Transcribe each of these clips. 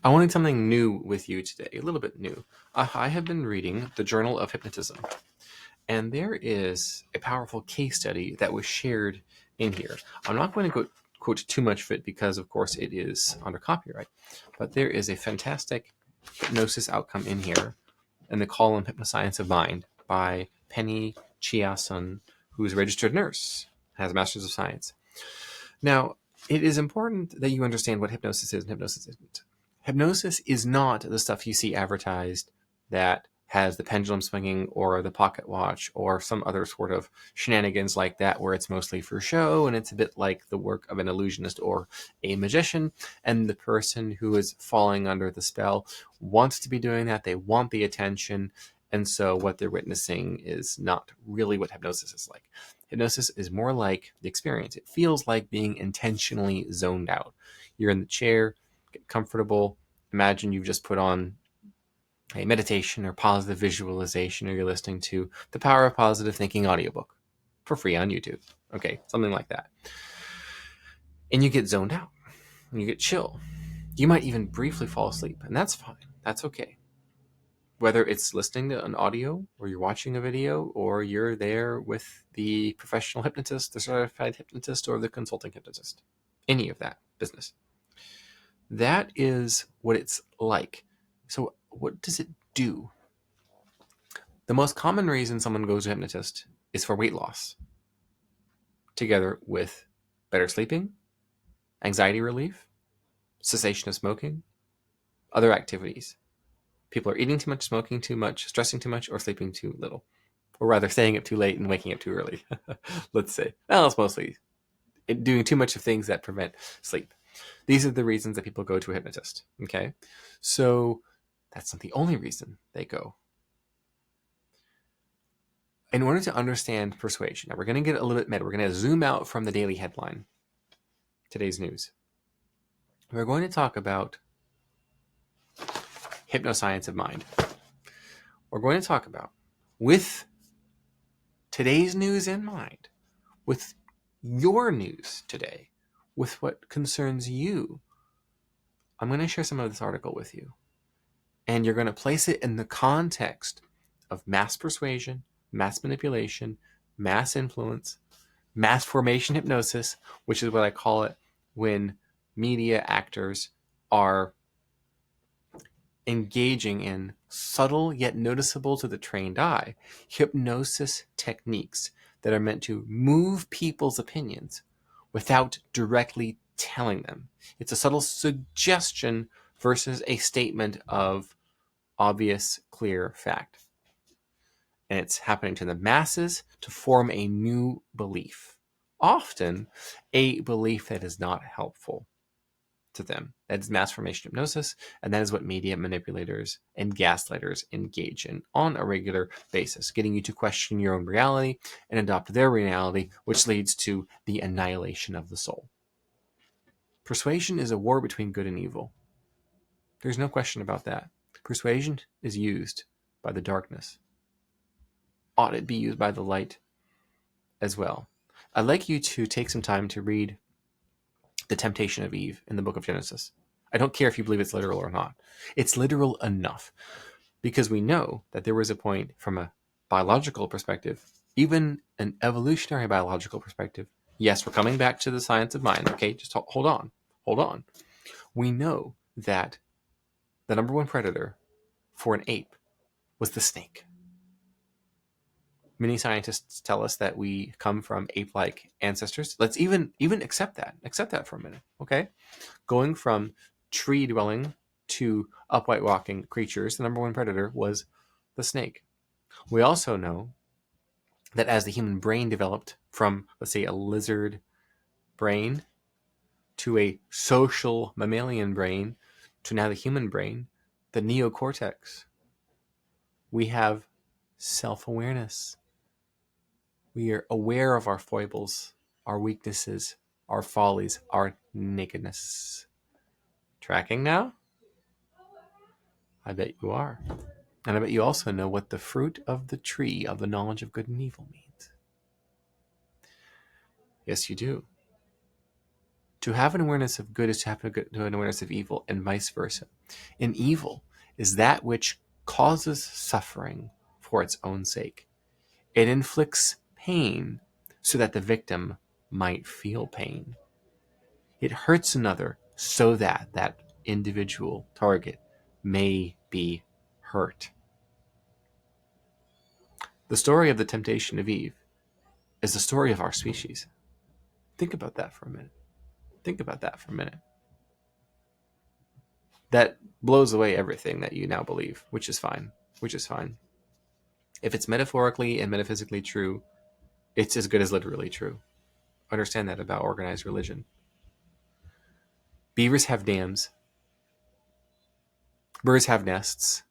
I wanted something new with you today, a little bit new. I have been reading the Journal of Hypnotism, and there is a powerful case study that was shared in here. I'm not going to quote too much of it because, of course, it is under copyright, but there is a fantastic hypnosis outcome in here in the column Hypnoscience of Mind by Penny Chasan, who is a registered nurse, has a master's of science. Now, it is important that you understand what hypnosis is and hypnosis isn't. Hypnosis is not the stuff you see advertised that has the pendulum swinging or the pocket watch or some other sort of shenanigans like that where it's mostly for show and it's a bit like the work of an illusionist or a magician, and the person who is falling under the spell wants to be doing that. They want the attention, and so what they're witnessing is not really what hypnosis is like. Hypnosis is more like the experience. It feels like being intentionally zoned out. You're in the chair, get comfortable. Imagine you've just put on a meditation or positive visualization, or you're listening to the Power of Positive Thinking audiobook for free on YouTube. Okay, something like that. And you get zoned out. And you get chill. You might even briefly fall asleep, and that's fine. That's okay. Whether it's listening to an audio, or you're watching a video, or you're there with the professional hypnotist, the certified hypnotist, or the consulting hypnotist. Any of that business. That is what it's like. So what does it do? The most common reason someone goes to a hypnotist is for weight loss, together with better sleeping, anxiety relief, cessation of smoking, other activities. People are eating too much, smoking too much, stressing too much, or sleeping too little. Or rather, staying up too late and waking up too early, let's say. Well, it's mostly doing too much of things that prevent sleep. These are the reasons that people go to a hypnotist, okay? So that's not the only reason they go. In order to understand persuasion, now we're going to get a little bit meta. We're going to zoom out from the daily headline, today's news. We're going to talk about hypnoscience of mind. We're going to talk about, with today's news in mind, with your news today, with what concerns you, I'm going to share some of this article with you. And you're going to place it in the context of mass persuasion, mass manipulation, mass influence, mass formation hypnosis, which is what I call it when media actors are engaging in subtle yet noticeable to the trained eye hypnosis techniques that are meant to move people's opinions without directly telling them. It's a subtle suggestion versus a statement of obvious, clear fact. And it's happening to the masses to form a new belief, often a belief that is not helpful to them. That is mass formation hypnosis, and that is what media manipulators and gaslighters engage in on a regular basis, getting you to question your own reality and adopt their reality, which leads to the annihilation of the soul. Persuasion is a war between good and evil. There's no question about that. Persuasion is used by the darkness. Ought it be used by the light as well? I'd like you to take some time to read the temptation of Eve in the book of Genesis. I don't care if you believe it's literal or not. It's literal enough because we know that there was a point from a biological perspective, even an evolutionary biological perspective. Yes, we're coming back to the science of mind. Okay, just hold on. Hold on. We know that the number one predator for an ape was the snake. Many scientists tell us that we come from ape-like ancestors. Let's even accept that. Accept that for a minute, okay? Going from tree-dwelling to upright walking creatures, the number one predator was the snake. We also know that as the human brain developed from, let's say, a lizard brain to a social mammalian brain to now the human brain, the neocortex, we have self-awareness. We are aware of our foibles, our weaknesses, our follies, our nakedness. Tracking now? I bet you are. And I bet you also know what the fruit of the tree of the knowledge of good and evil means. Yes, you do. To have an awareness of good is to have an awareness of evil, and vice versa. And evil is that which causes suffering for its own sake. It inflicts pain so that the victim might feel pain. It hurts another so that that individual target may be hurt. The story of the temptation of Eve is the story of our species. Think about that for a minute. Think about that for a minute. That blows away everything that you now believe, which is fine. Which is fine. If it's metaphorically and metaphysically true, it's as good as literally true. Understand that about organized religion. Beavers have dams. Birds have nests.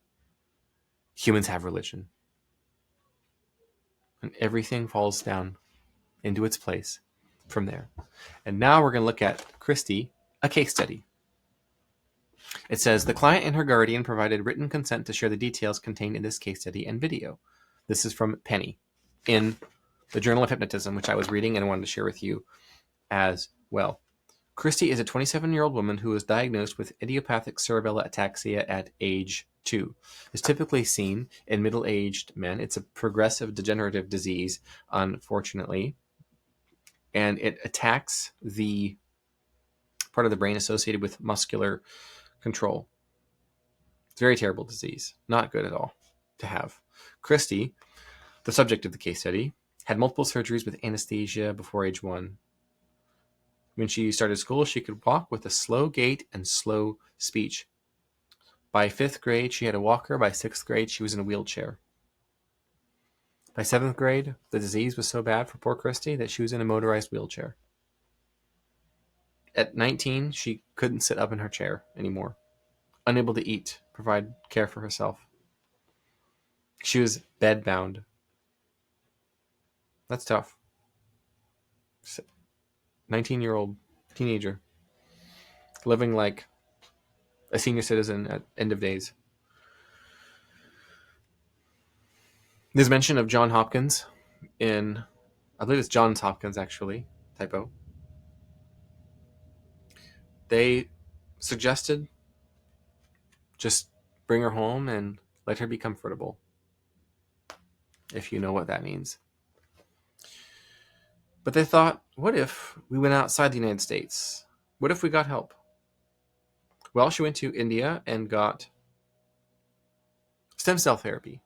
Humans have religion. And everything falls down into its place from there. And now we're going to look at Christie, a case study. It says, the client and her guardian provided written consent to share the details contained in this case study and video. This is from Penny in the Journal of Hypnotism, which I was reading and wanted to share with you as well. Christie is a 27-year-old woman who was diagnosed with idiopathic cerebellar ataxia at age 2. It's typically seen in middle-aged men. It's a progressive degenerative disease, unfortunately, and it attacks the part of the brain associated with muscular control. It's a very terrible disease. Not good at all to have. Christie, the subject of the case study, had multiple surgeries with anesthesia before age 1. When she started school, she could walk with a slow gait and slow speech. By 5th grade, she had a walker. By 6th grade, she was in a wheelchair. By 7th grade, the disease was so bad for poor Christie that she was in a motorized wheelchair. At 19, she couldn't sit up in her chair anymore. Unable to eat, provide care for herself. She was bedbound. That's tough. 19-year-old teenager living like a senior citizen at end of days. There's mention of John Hopkins in, I believe it's Johns Hopkins actually, typo. They suggested just bring her home and let her be comfortable, if you know what that means. But they thought, what if we went outside the United States? What if we got help? Well, she went to India and got stem cell therapy,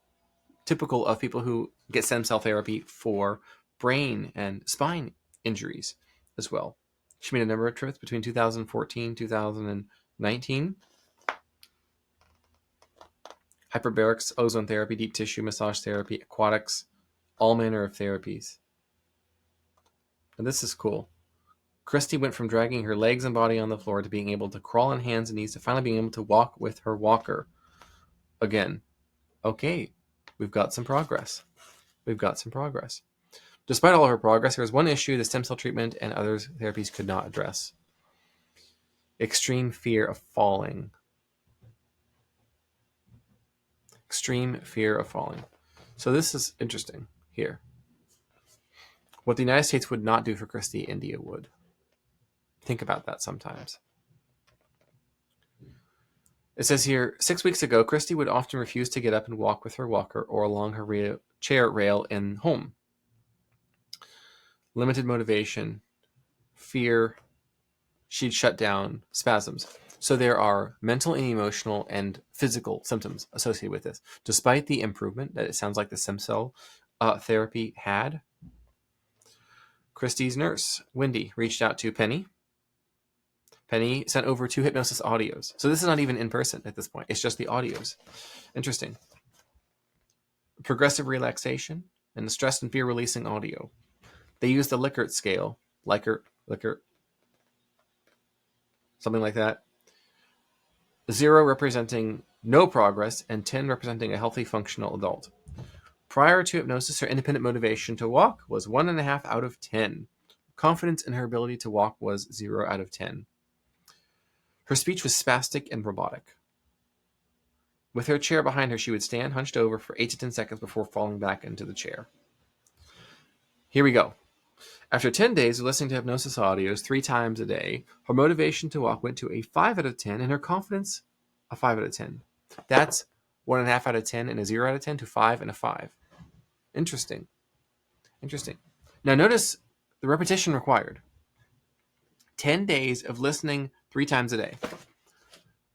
typical of people who get stem cell therapy for brain and spine injuries as well. She made a number of trips between 2014 2019. Hyperbarics, ozone therapy, deep tissue massage therapy, aquatics, all manner of therapies. And this is cool. Christie went from dragging her legs and body on the floor to being able to crawl on hands and knees to finally being able to walk with her walker. Again, okay, we've got some progress. We've got some progress. Despite all of her progress, there was one issue the stem cell treatment and other therapies could not address. Extreme fear of falling. Extreme fear of falling. So this is interesting here. What the United States would not do for Christie, India would. Think about that sometimes. It says here, 6 weeks ago, Christie would often refuse to get up and walk with her walker or along her chair rail in home. Limited motivation, fear, she'd shut down, spasms. So there are mental and emotional and physical symptoms associated with this. Despite the improvement that it sounds like the stem cell therapy had, Christie's nurse, Wendy, reached out to Penny. Penny sent over 2 hypnosis audios. So this is not even in person at this point. It's just the audios. Interesting. Progressive relaxation and the stress and fear releasing audio. They use the Likert scale. Likert, something like that. 0 representing no progress and 10 representing a healthy, functional adult. Prior to hypnosis, her independent motivation to walk was 1.5 out of 10. Confidence in her ability to walk was 0 out of 10. Her speech was spastic and robotic. With her chair behind her, she would stand hunched over for 8 to 10 seconds before falling back into the chair. Here we go. After 10 days of listening to hypnosis audios 3 times a day, her motivation to walk went to a 5 out of 10 and her confidence a 5 out of 10. That's 1.5 out of 10 and a 0 out of 10 to 5 and a 5. Interesting. Now notice the repetition required. 10 days of listening 3 times a day.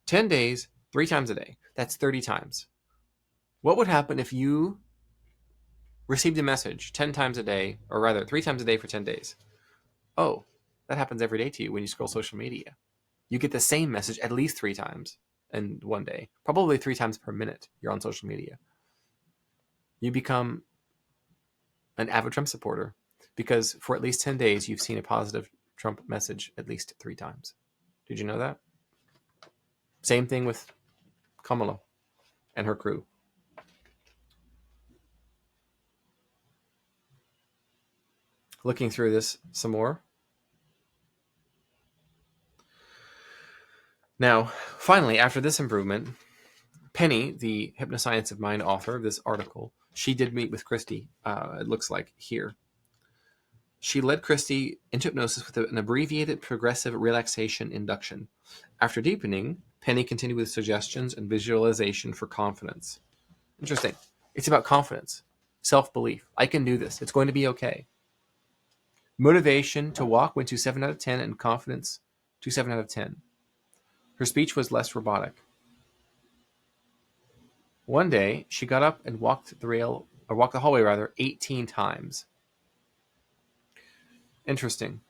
10 days, 3 times a day. That's 30 times. What would happen if you received a message 10 times a day, or rather 3 times a day for 10 days? Oh, that happens every day to you when you scroll social media. You get the same message at least 3 times in one day, probably 3 times per minute you're on social media. You become an avid Trump supporter because for at least 10 days you've seen a positive Trump message at least 3 times. Did you know that? Same thing with Kamala and her crew. Looking through this some more. Now, finally, after this improvement, Penny, the Hypnoscience of Mind author of this article, she did meet with Christie, it looks like here. She led Christie into hypnosis with an abbreviated progressive relaxation induction. After deepening, Penny continued with suggestions and visualization for confidence. Interesting. It's about confidence, self-belief. I can do this. It's going to be okay. Motivation to walk went to 7 out of 10 and confidence to 7 out of 10. Her speech was less robotic. One day, she got up and walked the hallway 18 times. Interesting.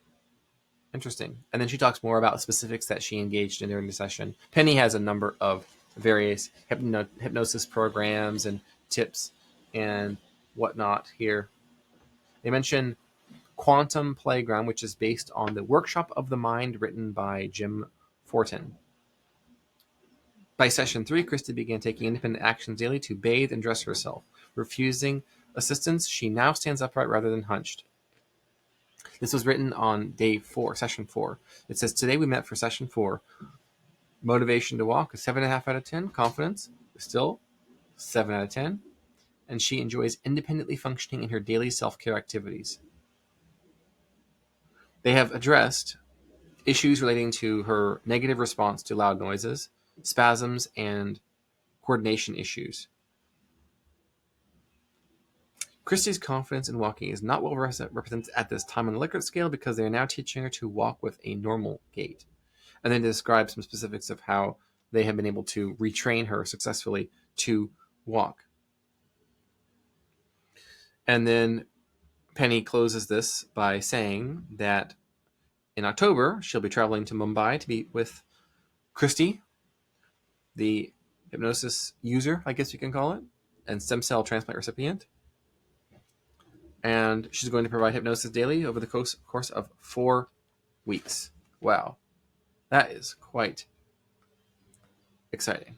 And then she talks more about specifics that she engaged in during the session. Penny has a number of various hypnosis programs and tips and whatnot here. They mention Quantum Playground, which is based on the Workshop of the Mind written by Jim Fortin. By session 3, Christie began taking independent actions daily to bathe and dress herself. Refusing assistance, she now stands upright rather than hunched. This was written on day 4, session 4. It says, today we met for session 4. Motivation to walk is 7.5 out of 10. Confidence is still 7 out of 10. And she enjoys independently functioning in her daily self-care activities. They have addressed issues relating to her negative response to loud noises, spasms, and coordination issues. Christie's confidence in walking is not well represented at this time on the Likert scale because they are now teaching her to walk with a normal gait. And then describe some specifics of how they have been able to retrain her successfully to walk. And then Penny closes this by saying that in October, she'll be traveling to Mumbai to meet with Christie, the hypnosis user, I guess you can call it, and stem cell transplant recipient. And she's going to provide hypnosis daily over the course of 4 weeks. Wow. That is quite exciting.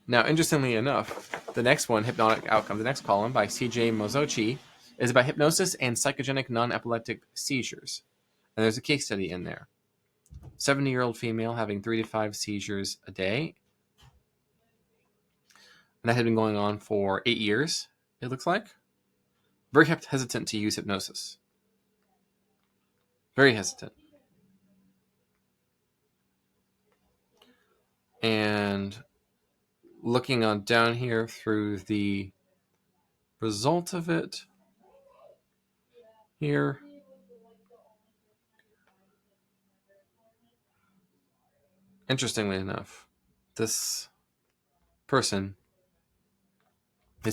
Now, interestingly enough, the next one, Hypnotic Outcomes, the next column by C.J. Mozochi, is about hypnosis and psychogenic non-epileptic seizures. And there's a case study in there. 70-year-old female having 3 to 5 seizures a day. And that had been going on for 8 years, it looks like. Very hesitant to use hypnosis. Very hesitant. And looking on down here through the result of it here. Interestingly enough, this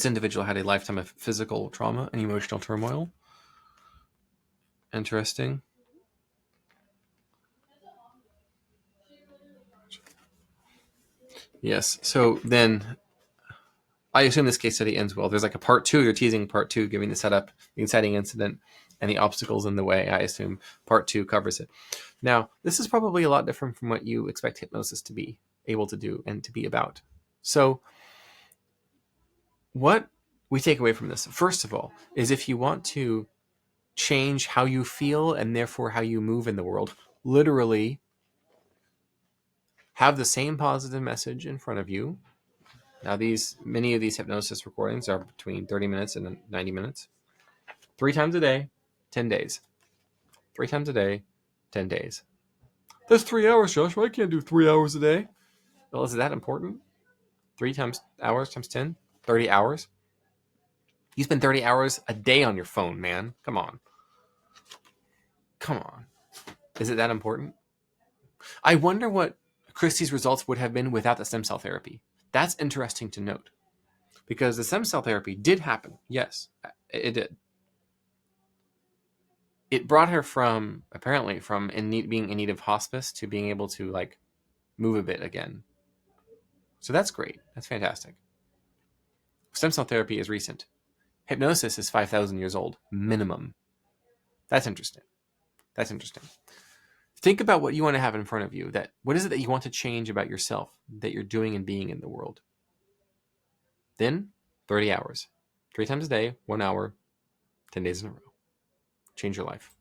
individual had a lifetime of physical trauma and emotional turmoil. Interesting. Yes, so then I assume this case study ends well. There's like a part 2, you're teasing part 2, giving the setup, the inciting incident, and the obstacles in the way. I assume part 2 covers it. Now, this is probably a lot different from what you expect hypnosis to be able to do and to be about. So what we take away from this, first of all, is if you want to change how you feel and therefore how you move in the world, literally have the same positive message in front of you Now, many of these hypnosis recordings are between 30 minutes and 90 minutes. 3 times a day, 10 days. 3 times a day, 10 days. That's 3 hours, Joshua. I can't do 3 hours a day. Well, is that important? 3 times hours times 10? 30 hours? You spend 30 hours a day on your phone, man. Come on. Come on. Is it that important? I wonder what Christie's results would have been without the stem cell therapy. That's interesting to note. Because the stem cell therapy did happen. Yes, it did. It brought her from being in need of hospice to being able to move a bit again. So that's great. That's fantastic. Stem cell therapy is recent. Hypnosis is 5,000 years old, minimum. That's interesting. That's interesting. Think about what you want to have in front of you. What is it that you want to change about yourself that you're doing and being in the world? Then 30 hours. 3 times a day, 1 hour, 10 days in a row. Change your life.